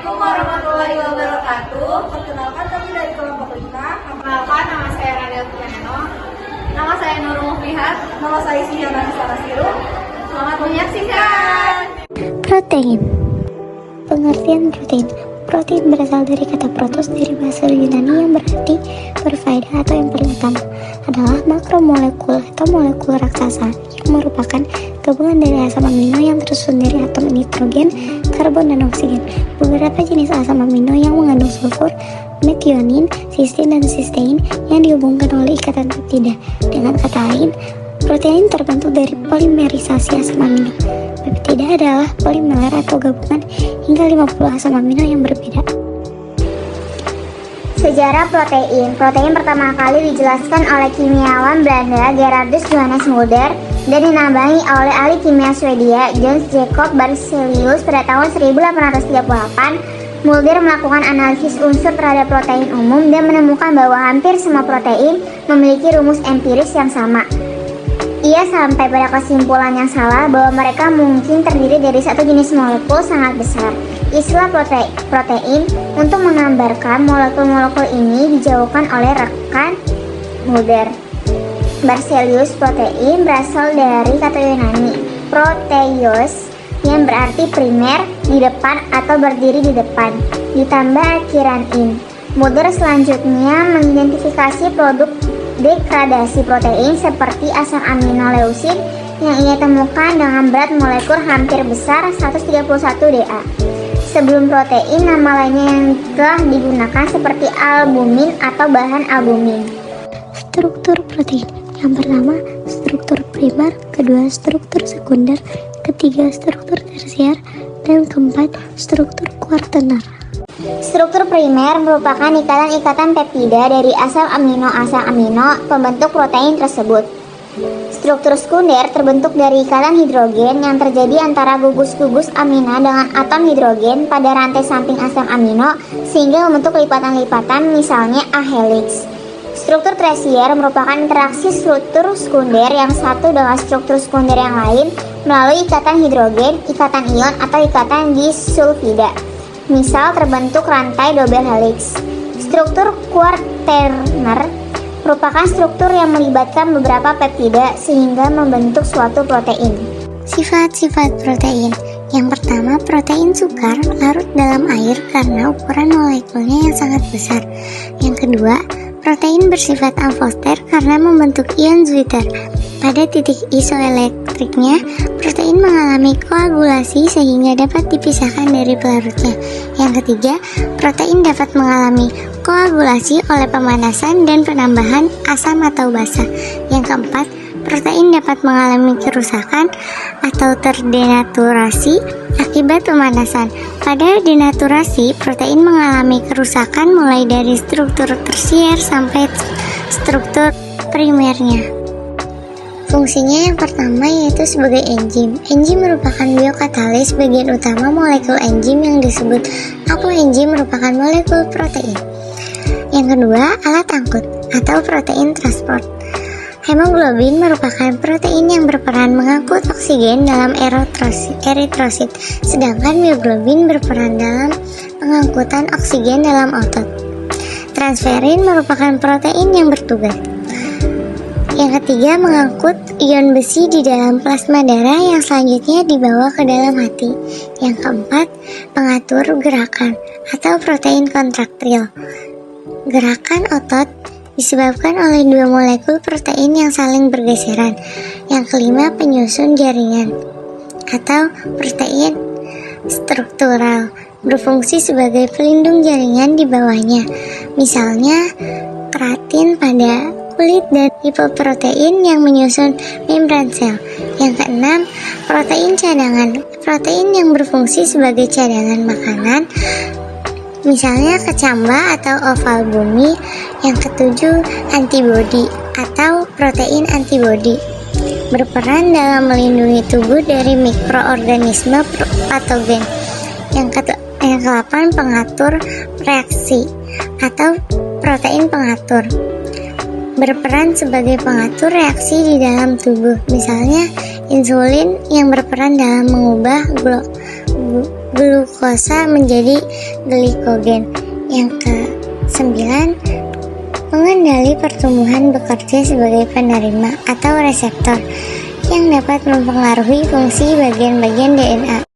Assalamualaikum warahmatullahi wabarakatuh. Perkenalkan kami dari kelompok 5. Perkenalkan, nama saya Radel Piano. Nama saya Nurul Muflihat. Nama saya Siana Nasiru. Selamat menyaksikan. Protein. Pengertian protein. Protein berasal dari kata protos dari bahasa Yunani yang berarti berfaedah atau yang paling utama. Adalah makromolekul atau molekul raksasa yang merupakan gabungan dari asam amino yang tersusun dari atom nitrogen, karbon, dan oksigen. Beberapa jenis asam amino yang mengandung sulfur, metionin, cysteine, dan cysteine yang dihubungkan oleh ikatan peptida. Dengan kata lain, protein terbentuk dari polimerisasi asam amino. Peptida adalah polimer atau gabungan hingga 50 asam amino yang berbeda. Sejarah protein. Protein pertama kali dijelaskan oleh kimiawan Belanda Gerardus Johannes Mulder dan dinambahi oleh ahli kimia Swedia Jöns Jacob Berzelius pada tahun 1838. Mulder melakukan analisis unsur terhadap protein umum dan menemukan bahwa hampir semua protein memiliki rumus empiris yang sama. Ia sampai pada kesimpulan yang salah bahwa mereka mungkin terdiri dari satu jenis molekul sangat besar. Istilah protein untuk menggambarkan molekul-molekul ini dijauhkan oleh rekan Mulder. Berzelius. Protein berasal dari kata Yunani proteios yang berarti primer, di depan atau berdiri di depan, ditambah akhiran in. Mulder selanjutnya mengidentifikasi produk degradasi protein seperti asam amino leusin yang ia temukan dengan berat molekul hampir besar 131 Da. Sebelum protein, nama lainnya yang telah digunakan seperti albumin atau bahan albumin. Struktur protein. Yang pertama, struktur primer, kedua, struktur sekunder, ketiga, struktur tersier, dan keempat, struktur kuartener. Struktur primer merupakan ikatan-ikatan peptida dari asam amino pembentuk protein tersebut. Struktur sekunder terbentuk dari ikatan hidrogen yang terjadi antara gugus-gugus amina dengan atom hidrogen pada rantai samping asam amino sehingga membentuk lipatan-lipatan, misalnya A helix. Struktur tersier merupakan interaksi struktur sekunder yang satu dengan struktur sekunder yang lain melalui ikatan hidrogen, ikatan ion, atau ikatan disulfida. Misal terbentuk rantai double helix. Struktur kuartener merupakan struktur yang melibatkan beberapa peptida sehingga membentuk suatu protein. Sifat-sifat protein. Yang pertama, protein sukar larut dalam air karena ukuran molekulnya yang sangat besar. Yang kedua, protein bersifat amfoter karena membentuk ion Zwitter. Pada titik isoelektriknya, protein mengalami koagulasi sehingga dapat dipisahkan dari pelarutnya. Yang ketiga, protein dapat mengalami koagulasi oleh pemanasan dan penambahan asam atau basa. Yang keempat, protein dapat mengalami kerusakan atau terdenaturasi akibat pemanasan. Pada denaturasi, protein mengalami kerusakan mulai dari struktur tersier sampai struktur primernya. Fungsinya yang pertama yaitu sebagai enzim. Enzim merupakan biokatalis bagian utama molekul enzim yang disebut apoenzim merupakan molekul protein. Yang kedua, alat angkut atau protein transport. Hemoglobin merupakan protein yang berperan mengangkut oksigen dalam eritrosit, sedangkan mioglobin berperan dalam pengangkutan oksigen dalam otot. Transferin merupakan protein yang bertugas. Yang ketiga, mengangkut ion besi di dalam plasma darah yang selanjutnya dibawa ke dalam hati. Yang keempat, pengatur gerakan atau protein kontraktil. Gerakan otot disebabkan oleh dua molekul protein yang saling bergeseran. Yang kelima, penyusun jaringan atau protein struktural, berfungsi sebagai pelindung jaringan di bawahnya. Misalnya, keratin pada kulit dan lipoprotein yang menyusun membran sel. Yang keenam, protein cadangan, protein yang berfungsi sebagai cadangan makanan, misalnya kecamba atau oval bumi. Yang ketujuh, antibodi atau protein antibodi, berperan dalam melindungi tubuh dari mikroorganisme patogen. Yang kedelapan, pengatur reaksi atau protein pengatur, berperan sebagai pengatur reaksi di dalam tubuh, misalnya insulin yang berperan dalam mengubah glukosa menjadi glikogen. Yang ke-9, pengendali pertumbuhan bekerja sebagai penerima atau reseptor yang dapat mempengaruhi fungsi bagian-bagian DNA.